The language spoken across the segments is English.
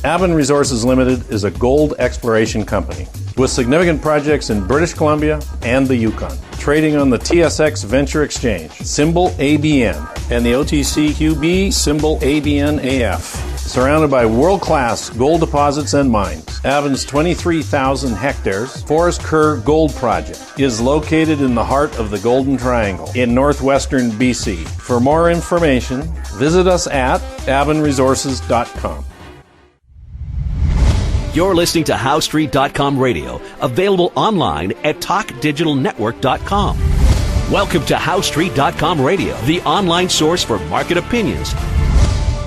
Avon Resources Limited is a gold exploration company with significant projects in British Columbia and the Yukon. Trading on the TSX Venture Exchange, symbol ABN, and the OTCQB, symbol ABNAF. Surrounded by world-class gold deposits and mines, Avon's 23,000 hectares Forest Kerr Gold Project is located in the heart of the Golden Triangle in northwestern BC. For more information, visit us at avonresources.com. You're listening to HowStreet.com radio, available online at TalkDigitalNetwork.com. Welcome to HowStreet.com radio, the online source for market opinions.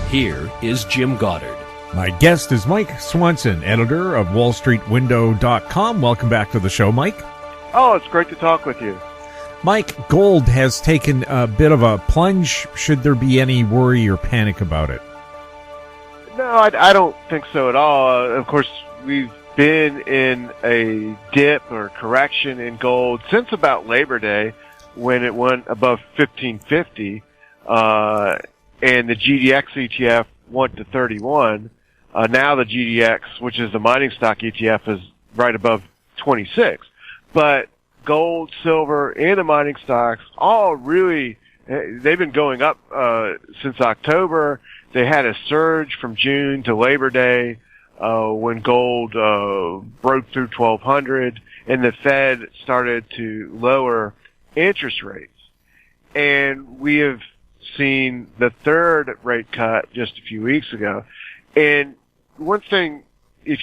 Here is Jim Goddard. My guest is Mike Swanson, editor of WallStreetWindow.com. Welcome back to the show, Mike. Oh, it's great to talk with you. Mike, gold has taken a bit of a plunge. Should there be any worry or panic about it? No, I don't think so at all. Of course, we've been in a dip or correction in gold since about Labor Day when it went above 1550. And the GDX ETF went to 31. Now the GDX, which is the mining stock ETF, is right above 26. But gold, silver, and the mining stocks all really, they've been going up since October. They had a surge from June to Labor Day when gold broke through 1,200, and the Fed started to lower interest rates. And we have seen the third rate cut just a few weeks ago. And one thing, if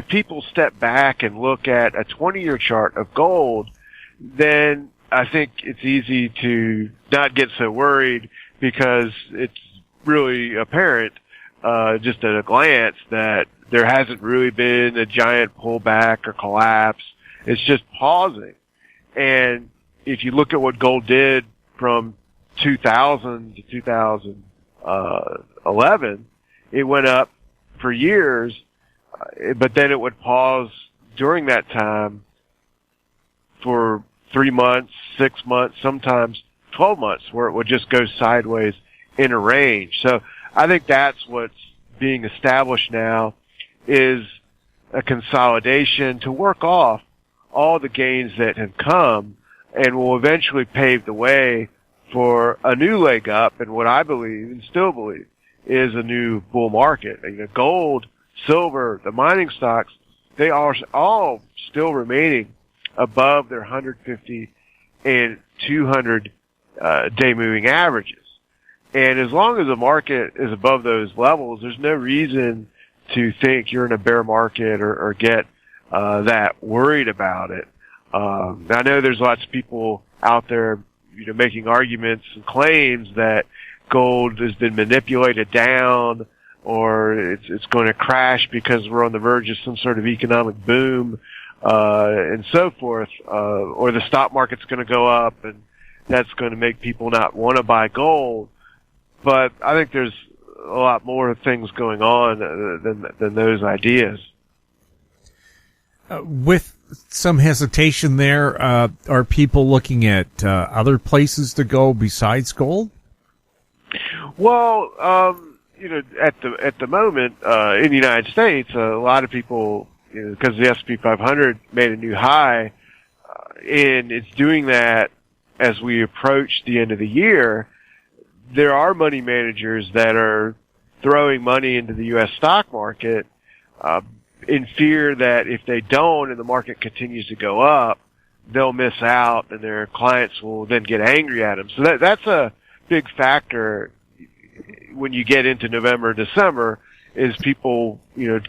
people step back and look at a 20-year chart of gold, then I think it's easy to not get so worried because it's really apparent, just at a glance, that there hasn't really been a giant pullback or collapse. It's just pausing. And if you look at what gold did from 2000 to 2011, it went up for years, but then it would pause during that time for 3 months, 6 months, sometimes 12 months, where it would just go sideways in a range. So I think that's what's being established now, is a consolidation to work off all the gains that have come and will eventually pave the way for a new leg up, and what I believe and still believe is a new bull market. You know, gold, silver, the mining stocks, they are all still remaining above their 150 and 200 day moving averages. And as long as the market is above those levels, there's no reason to think you're in a bear market or get that worried about it. I know there's lots of people out there, making arguments and claims that gold has been manipulated down, or it's going to crash because we're on the verge of some sort of economic boom, and so forth, or the stock market's going to go up and that's going to make people not want to buy gold. But I think there's a lot more things going on than those ideas. With some hesitation there, are people looking at other places to go besides gold? Well, at the moment in the United States, a lot of people, because the S&P 500 made a new high, and it's doing that as we approach the end of the year. There are money managers that are throwing money into the U.S. stock market in fear that if they don't and the market continues to go up, they'll miss out and their clients will then get angry at them. So that's a big factor when you get into November, December, is people,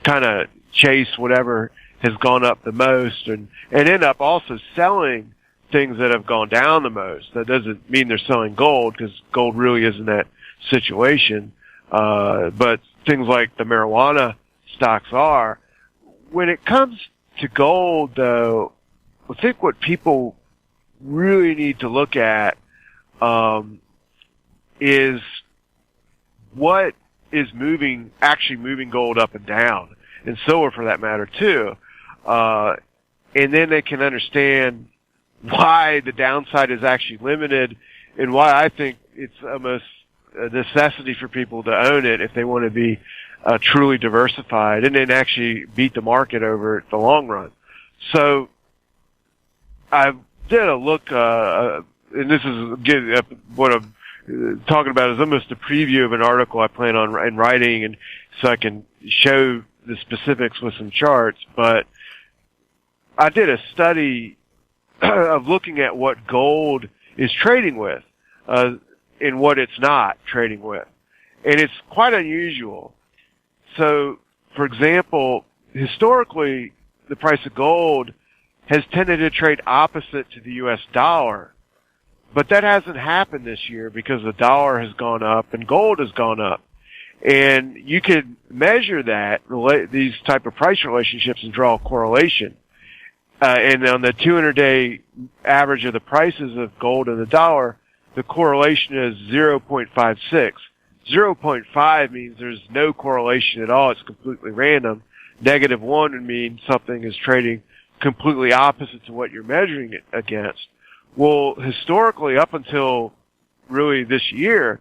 kind of chase whatever has gone up the most and end up also selling things that have gone down the most. That doesn't mean they're selling gold, because gold really isn't that situation. But things like the marijuana stocks are. When it comes to gold, though, I think what people really need to look at is what is actually moving gold up and down, and silver for that matter too. And then they can understand why the downside is actually limited, and why I think it's almost a necessity for people to own it if they want to be truly diversified and then actually beat the market over the long run. So I did a look, and this is what I'm talking about is almost a preview of an article I plan on writing, and so I can show the specifics with some charts. But I did a study of looking at what gold is trading with, and what it's not trading with. And it's quite unusual. So, for example, historically, the price of gold has tended to trade opposite to the U.S. dollar. But that hasn't happened this year because the dollar has gone up and gold has gone up. And you could measure that, these type of price relationships, and draw a correlation. And on the 200-day average of the prices of gold and the dollar, the correlation is 0.56. 0.5 means there's no correlation at all. It's completely random. -1 would mean something is trading completely opposite to what you're measuring it against. Well, historically, up until really this year,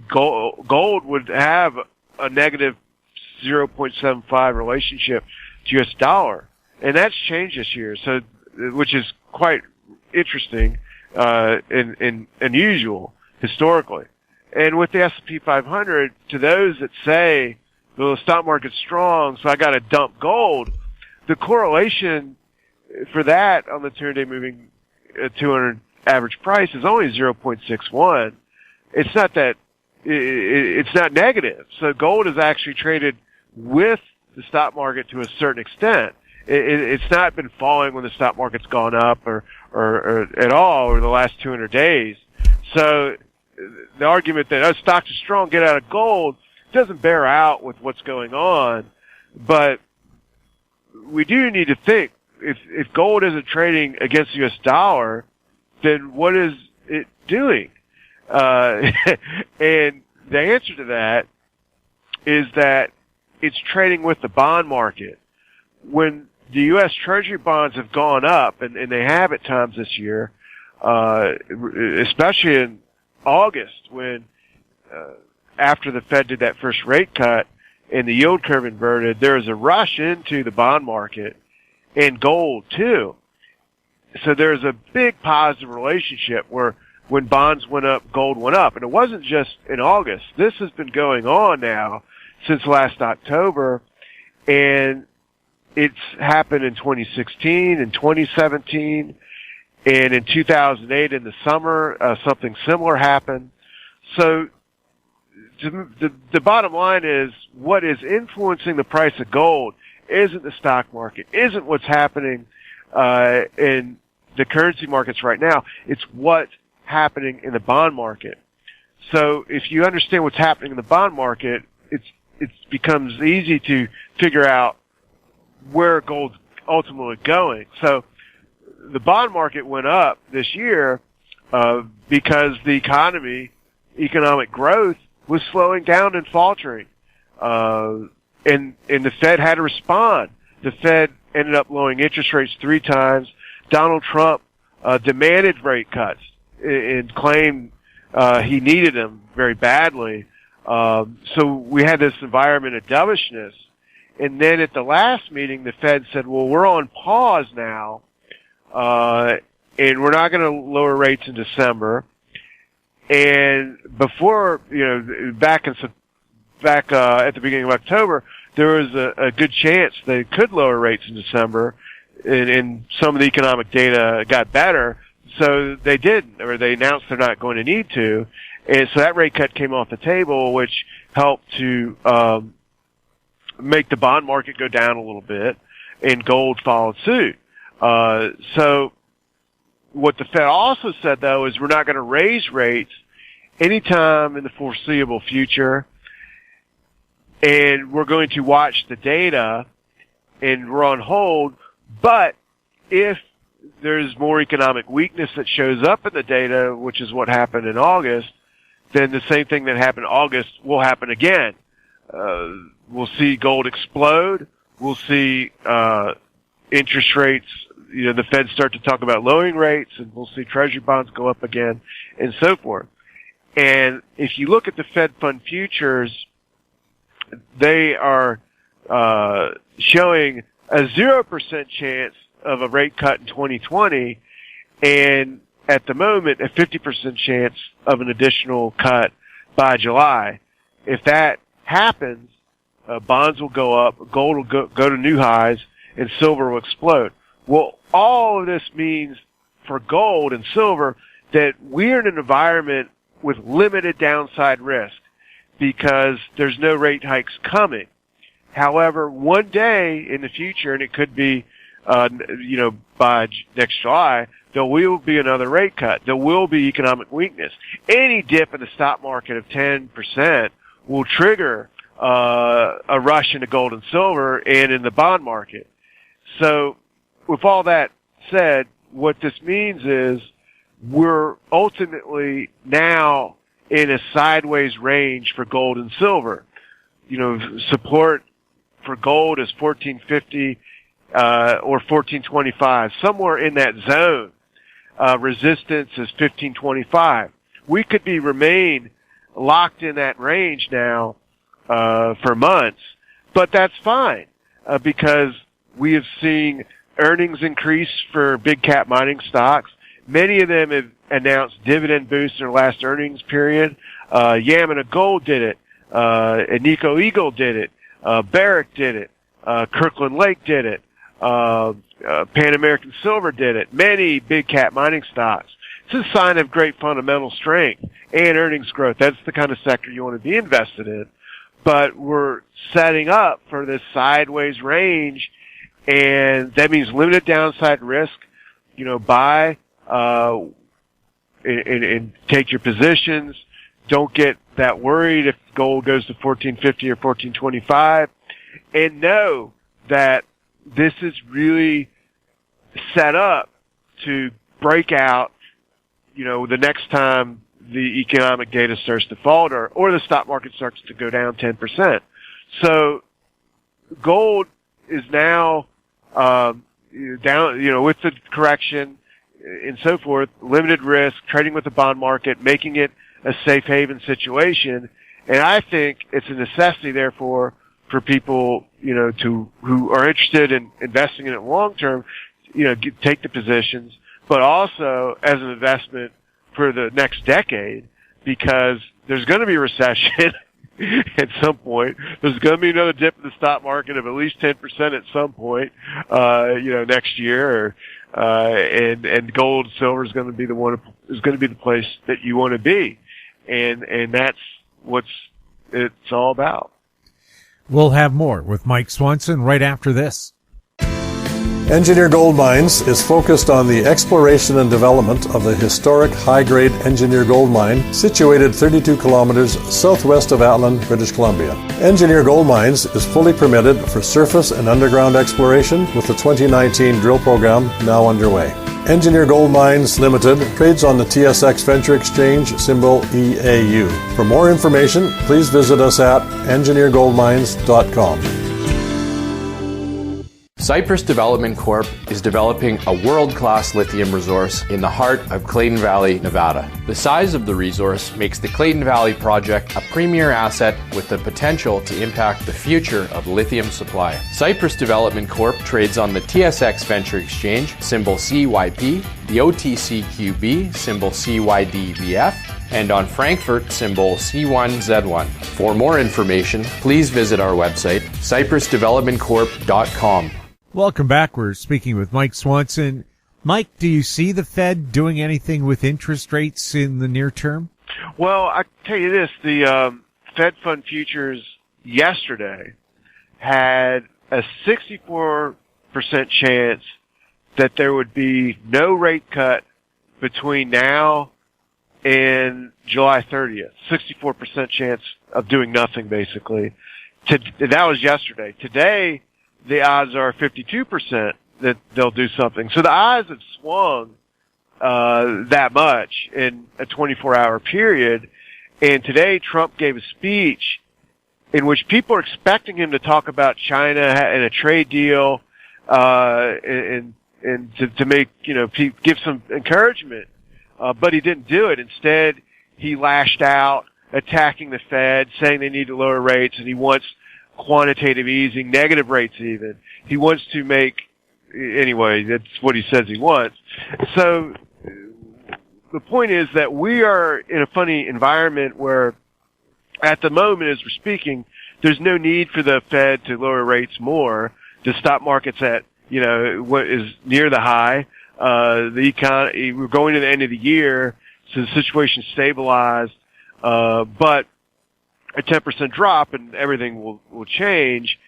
gold would have a negative 0.75 relationship to U.S. dollar. And that's changed this year, so, which is quite interesting, and unusual historically. And with the S&P 500, to those that say, well, the stock market's strong, so I gotta dump gold, the correlation for that on the 200-day moving 200 average price is only 0.61. It's not that, it's not negative. So gold is actually traded with the stock market to a certain extent. It's not been falling when the stock market's gone up or at all over the last 200 days. So the argument that stocks are strong, get out of gold, doesn't bear out with what's going on. But we do need to think, if gold isn't trading against the U.S. dollar, then what is it doing? And the answer to that is that it's trading with the bond market. When the U.S. Treasury bonds have gone up, and they have at times this year, especially in August, when after the Fed did that first rate cut and the yield curve inverted, there was a rush into the bond market and gold too. So there's a big positive relationship where when bonds went up, gold went up. And it wasn't just in August. This has been going on now since last October, and it's happened in 2016 and 2017, and in 2008 in the summer, something similar happened. So the bottom line is, what is influencing the price of gold isn't the stock market, isn't what's happening in the currency markets right now. It's what's happening in the bond market. So if you understand what's happening in the bond market, it becomes easy to figure out where gold's ultimately going. So the bond market went up this year because the economic growth was slowing down and faltering. And the Fed had to respond. The Fed ended up lowering interest rates 3 times. Donald Trump demanded rate cuts and claimed he needed them very badly. So we had this environment of dovishness. And then at the last meeting, the Fed said, well, we're on pause now, and we're not going to lower rates in December. And before, back at the beginning of October, there was a good chance they could lower rates in December, and some of the economic data got better, so they didn't, or they announced they're not going to need to. And so that rate cut came off the table, which helped to make the bond market go down a little bit, and gold followed suit. So what the Fed also said, though, is we're not going to raise rates anytime in the foreseeable future, and we're going to watch the data, and we're on hold. But if there's more economic weakness that shows up in the data, which is what happened in August, then the same thing that happened in August will happen again. We'll see gold explode. We'll see interest rates, the Fed start to talk about lowering rates, and we'll see Treasury bonds go up again, and so forth. And if you look at the Fed fund futures, they are showing a 0% chance of a rate cut in 2020, and at the moment a 50% chance of an additional cut by July. If that happens, bonds will go up, gold will go to new highs, and silver will explode. Well, all of this means for gold and silver that we're in an environment with limited downside risk because there's no rate hikes coming. However, one day in the future, and it could be, by next July, there will be another rate cut. There will be economic weakness. Any dip in the stock market of 10% will trigger a rush into gold and silver and in the bond market. So with all that said, what this means is we're ultimately now in a sideways range for gold and silver. Support for gold is 1450 or 1425, somewhere in that zone. Resistance is 1525. We could remain locked in that range now for months, but that's fine because we have seen earnings increase for big cap mining stocks. Many of them have announced dividend boosts in their last earnings period. Yamana Gold did it. Agnico Eagle did it. Barrick did it. Kirkland Lake did it. Pan American Silver did it. Many big cap mining stocks. It's a sign of great fundamental strength and earnings growth. That's the kind of sector you want to be invested in. But we're setting up for this sideways range, and that means limited downside risk. Buy and take your positions. Don't get that worried if gold goes to 1450 or 1425, and know that this is really set up to break out, the next time the economic data starts to falter or the stock market starts to go down 10%. So gold is now down, with the correction and so forth, limited risk, trading with the bond market, making it a safe haven situation. And I think it's a necessity, therefore, for people, who are interested in investing in it long term, take the positions, but also as an investment for the next decade, because there's going to be a recession at some point. There's going to be another dip in the stock market of at least 10% at some point, next year, and gold and silver is going to be the place that you want to be. And that's what it's all about. We'll have more with Mike Swanson right after this. Engineer Gold Mines is focused on the exploration and development of the historic high-grade Engineer Gold Mine situated 32 kilometers southwest of Atlan, British Columbia. Engineer Gold Mines is fully permitted for surface and underground exploration with the 2019 drill program now underway. Engineer Gold Mines Limited trades on the TSX Venture Exchange, symbol EAU. For more information, please visit us at engineergoldmines.com. Cypress Development Corp. is developing a world-class lithium resource in the heart of Clayton Valley, Nevada. The size of the resource makes the Clayton Valley project a premier asset with the potential to impact the future of lithium supply. Cypress Development Corp. trades on the TSX Venture Exchange, symbol CYP, the OTCQB, symbol CYDVF, and on Frankfurt, symbol C1Z1. For more information, please visit our website, cypressdevelopmentcorp.com. Welcome back. We're speaking with Mike Swanson. Mike, do you see the Fed doing anything with interest rates in the near term? Well, I tell you this, the Fed Fund futures yesterday had a 64% chance that there would be no rate cut between now and July 30th. 64% chance of doing nothing, basically. That was yesterday. Today, the odds are 52% that they'll do something. So the odds have swung that much in a 24-hour period. And today, Trump gave a speech in which people are expecting him to talk about China and a trade deal, and to make, give some encouragement. But he didn't do it. Instead, he lashed out, attacking the Fed, saying they need to lower rates, and he wants quantitative easing, negative rates even. He wants to make, anyway, that's what he says he wants. So the point is that we are in a funny environment where at the moment, as we're speaking, there's no need for the Fed to lower rates more. The stock market's at, what is near the high. The economy, we're going to the end of the year, so the situation's stabilized. But a 10% drop and everything will change.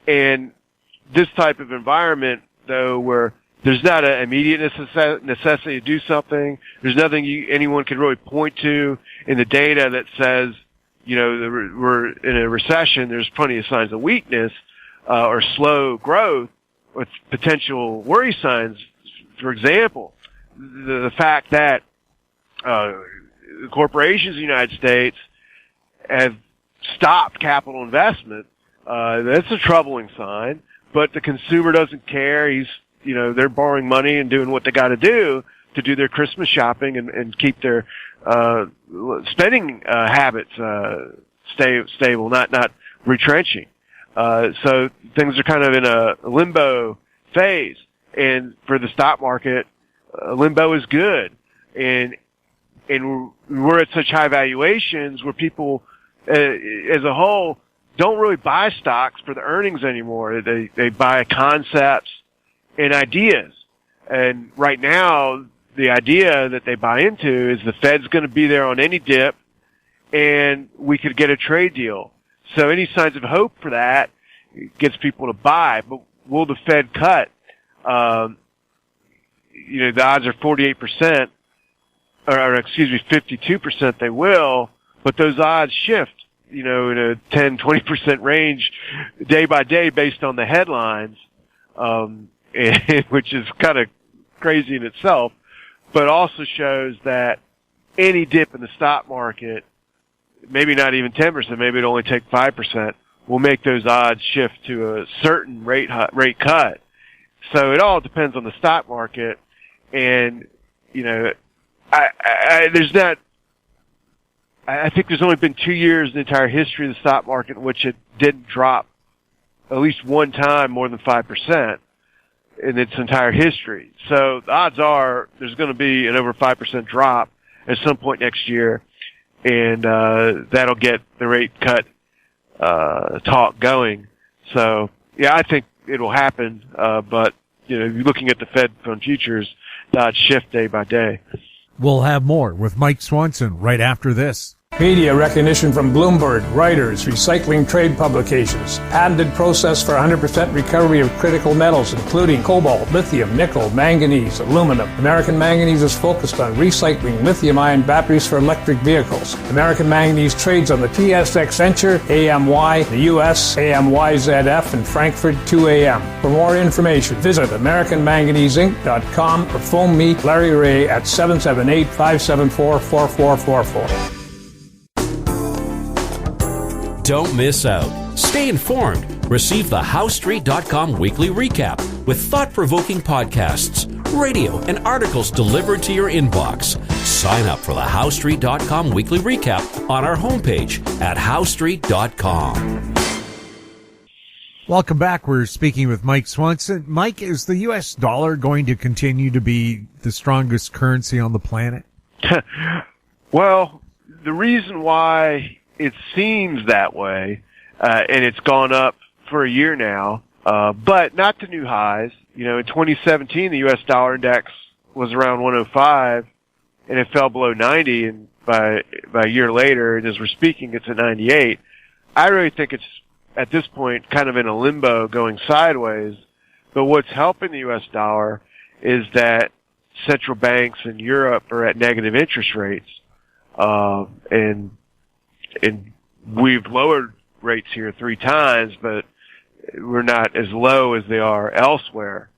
And this type of environment, though, where there's not an immediate necessity to do something, there's nothing anyone can really point to in the data that says, we're in a recession. There's plenty of signs of weakness, or slow growth with potential worry signs. For example, the fact that, corporations in the United States have stopped capital investment, that's a troubling sign, but the consumer doesn't care. They're borrowing money and doing what they got to do their Christmas shopping and keep their, spending, habits, stable, not retrenching. So things are kind of in a limbo phase. And for the stock market, limbo is good. And we're at such high valuations where people, as a whole, don't really buy stocks for the earnings anymore. They buy concepts and ideas. And right now, the idea that they buy into is the Fed's going to be there on any dip, and we could get a trade deal. So any signs of hope for that gets people to buy. But will the Fed cut? The odds are 48%, or excuse me, 52% they will, but those odds shift, in a 10, 20% range day by day based on the headlines, which is kind of crazy in itself, but also shows that any dip in the stock market, maybe not even 10%, maybe it'll only take 5%, will make those odds shift to a certain rate cut. So it all depends on the stock market, and I think there's only been 2 years in the entire history of the stock market in which it didn't drop at least one time more than 5% in its entire history. So the odds are there's going to be an over 5% drop at some point next year, and that'll get the rate cut talk going. So yeah, I think it'll happen, but you're looking at the Fed fund futures, the odds shift day by day. We'll have more with Mike Swanson right after this. Media recognition from Bloomberg, Reuters, recycling trade publications, patented process for 100% recovery of critical metals, including cobalt, lithium, nickel, manganese, aluminum. American Manganese is focused on recycling lithium-ion batteries for electric vehicles. American Manganese trades on the TSX Venture, AMY, the US, AMYZF, and Frankfurt 2AM. For more information, visit AmericanManganeseInc.com or phone me, Larry Ray, at 778-574-4444. Don't miss out. Stay informed. Receive the HowStreet.com weekly recap with thought-provoking podcasts, radio, and articles delivered to your inbox. Sign up for the HowStreet.com weekly recap on our homepage at HowStreet.com. Welcome back. We're speaking with Mike Swanson. Mike, is the U.S. dollar going to continue to be the strongest currency on the planet? Well, the reason why it seems that way, and it's gone up for a year now, but not to new highs. In 2017, the U.S. dollar index was around 105, and it fell below 90, and by a year later, and as we're speaking, it's at 98. I really think it's, at this point, kind of in a limbo going sideways, but what's helping the U.S. dollar is that central banks in Europe are at negative interest rates, and we've lowered rates here 3 times, but we're not as low as they are elsewhere.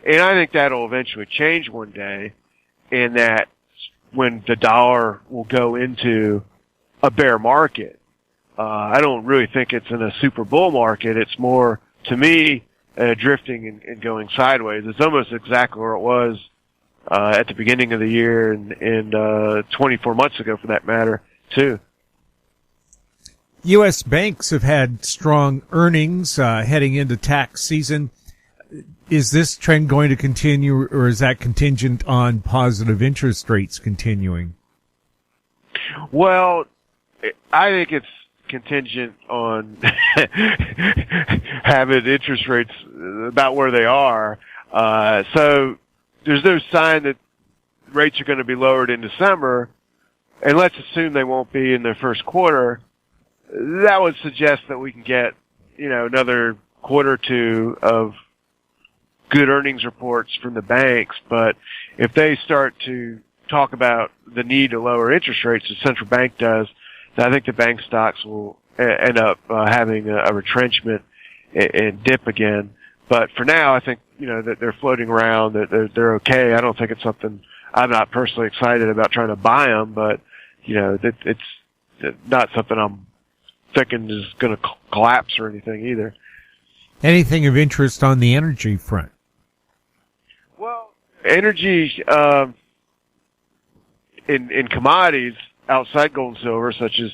And I think that'll eventually change one day, and that when the dollar will go into a bear market. I don't really think it's in a super bull market. It's more, to me, drifting and going sideways. It's almost exactly where it was at the beginning of the year and 24 months ago, for that matter, too. U.S. banks have had strong earnings heading into tax season. Is this trend going to continue, or is that contingent on positive interest rates continuing? Well, I think it's contingent on having interest rates about where they are. So there's no sign that rates are going to be lowered in December, and let's assume they won't be in the first quarter. That would suggest that we can get, another quarter or two of good earnings reports from the banks. But if they start to talk about the need to lower interest rates, the central bank does, I think the bank stocks will end up having a retrenchment and dip again. But for now, I think, that they're floating around, that they're okay. I don't think it's something, I'm not personally excited about trying to buy them, but, it's not something I'm thinking is going to collapse or anything either. Anything of interest on the energy front? Well, energy, in commodities outside gold and silver, such as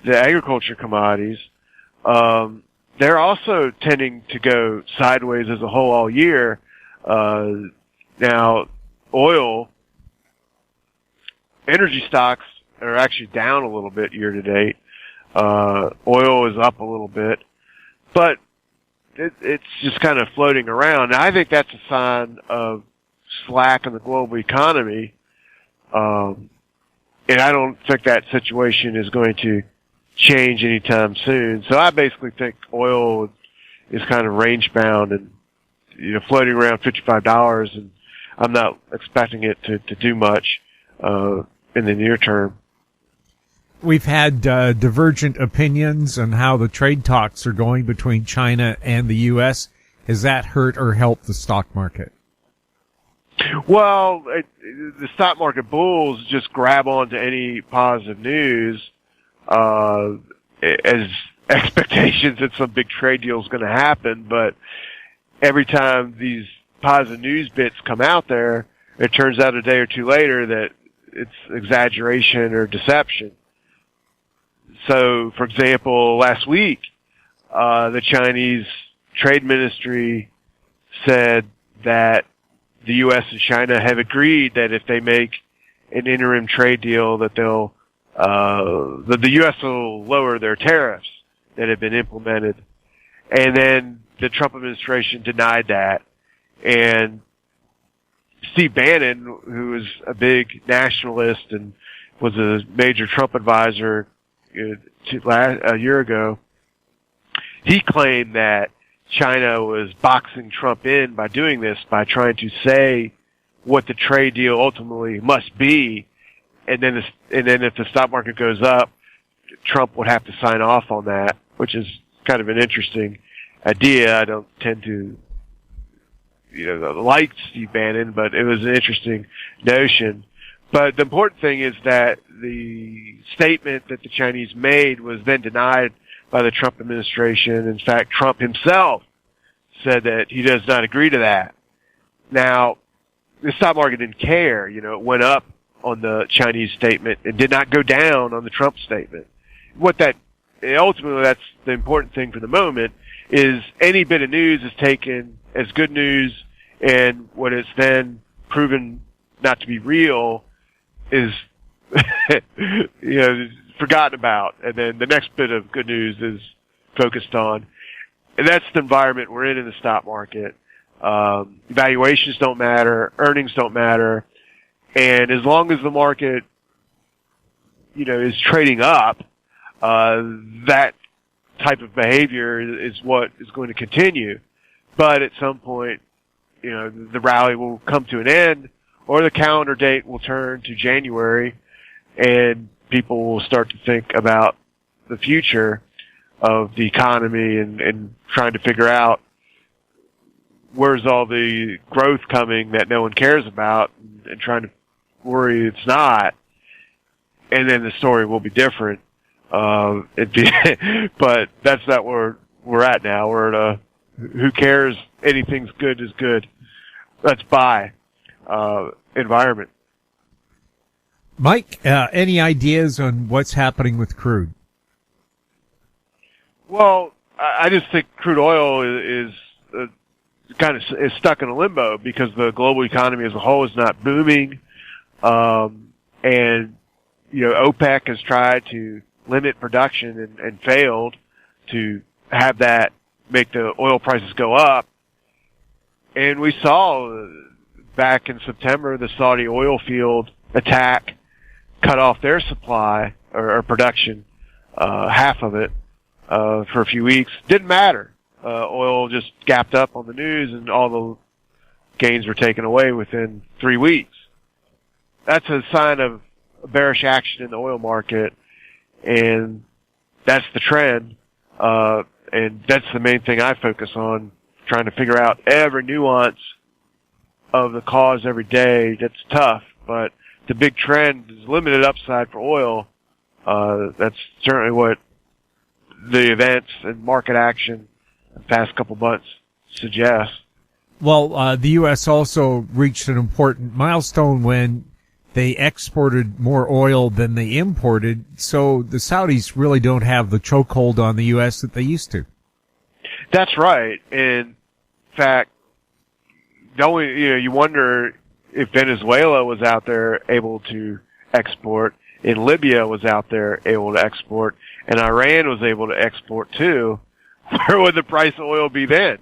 the agriculture commodities, they're also tending to go sideways as a whole all year. Now, energy stocks are actually down a little bit year to date. Oil is up a little bit, but it's just kind of floating around. Now, I think that's a sign of slack in the global economy. And I don't think that situation is going to change anytime soon. So I basically think oil is kind of range bound and, floating around $55, and I'm not expecting it to do much, in the near term. We've had divergent opinions on how the trade talks are going between China and the U.S. Has that hurt or helped the stock market? Well, the stock market bulls just grab onto any positive news as expectations that some big trade deal is going to happen. But every time these positive news bits come out there, it turns out a day or two later that it's exaggeration or deception. So, for example, last week, the Chinese Trade Ministry said that the U.S. and China have agreed that if they make an interim trade deal, that that the U.S. will lower their tariffs that have been implemented. And then the Trump administration denied that. And Steve Bannon, who is a big nationalist and was a major Trump advisor a year ago, he claimed that China was boxing Trump in by doing this, by trying to say what the trade deal ultimately must be, and then if the stock market goes up, Trump would have to sign off on that, which is kind of an interesting idea. I don't tend to, like Steve Bannon, but it was an interesting notion. But the important thing is that the statement that the Chinese made was then denied by the Trump administration. In fact, Trump himself said that he does not agree to that. Now, the stock market didn't care. It went up on the Chinese statement and did not go down on the Trump statement. Ultimately, that's the important thing for the moment, is any bit of news is taken as good news, and what is then proven not to be real is, forgotten about. And then the next bit of good news is focused on. And that's the environment we're in the stock market. Valuations don't matter. Earnings don't matter. And as long as the market, is trading up, that type of behavior is what is going to continue. But at some point, the rally will come to an end, or the calendar date will turn to January, and people will start to think about the future of the economy and trying to figure out where's all the growth coming that no one cares about, and trying to worry it's not. And then the story will be different. But that's not where we're at now. We're at a who cares, anything's good is good, let's buy environment. Mike, any ideas on what's happening with crude? Well, I just think crude oil is kind of is stuck in a limbo because the global economy as a whole is not booming. And, OPEC has tried to limit production and failed to have that make the oil prices go up. And we saw back in September the Saudi oil field attack cut off their supply or production, half of it, for a few weeks. Didn't matter. Oil just gapped up on the news and all the gains were taken away within 3 weeks. That's a sign of bearish action in the oil market, and that's the trend. And that's the main thing I focus on, trying to figure out every nuance of the cause every day. That's tough, but the big trend is limited upside for oil. That's certainly what the events and market action the past couple months suggest. Well, the U.S. also reached an important milestone when they exported more oil than they imported, so the Saudis really don't have the chokehold on the U.S. that they used to. That's right. In fact, you wonder if Venezuela was out there able to export, and Libya was out there able to export, and Iran was able to export too. Where would the price of oil be then?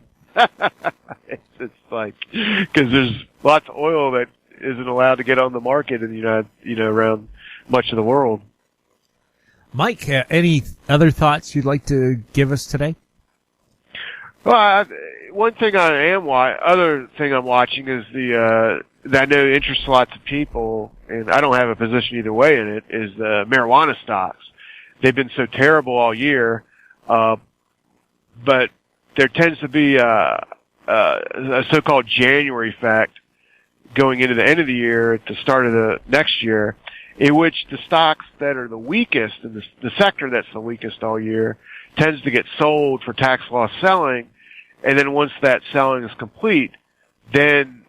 It's like, because there's lots of oil that isn't allowed to get on the market in the around much of the world. Mike, any other thoughts you'd like to give us today? Well, one thing other thing I'm watching is that I know interests lots of people, and I don't have a position either way in it, is the marijuana stocks. They've been so terrible all year, but there tends to be a so-called January effect going into the end of the year at the start of the next year, in which the stocks that are the weakest and the sector that's the weakest all year tends to get sold for tax loss selling, and then once that selling is complete, then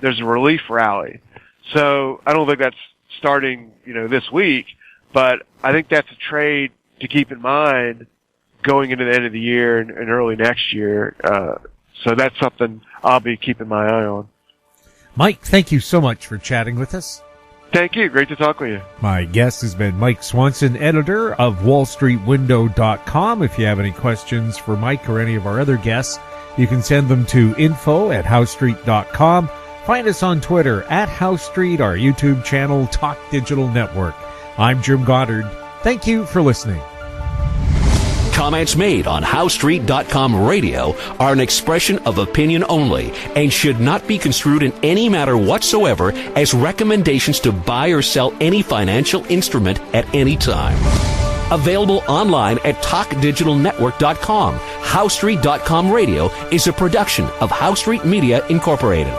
there's a relief rally. So I don't think that's starting this week, but I think that's a trade to keep in mind going into the end of the year and early next year. So that's something I'll be keeping my eye on. Mike, thank you so much for chatting with us. Thank you. Great to talk with you. My guest has been Mike Swanson, editor of WallStreetWindow.com. If you have any questions for Mike or any of our other guests, you can send them to info@HowStreet.com. Find us on Twitter @HowStreet, our YouTube channel, Talk Digital Network. I'm Jim Goddard. Thank you for listening. Comments made on HowStreet.com radio are an expression of opinion only and should not be construed in any matter whatsoever as recommendations to buy or sell any financial instrument at any time. Available online at TalkDigitalNetwork.com. HowStreet.com radio is a production of HowStreet Media Incorporated.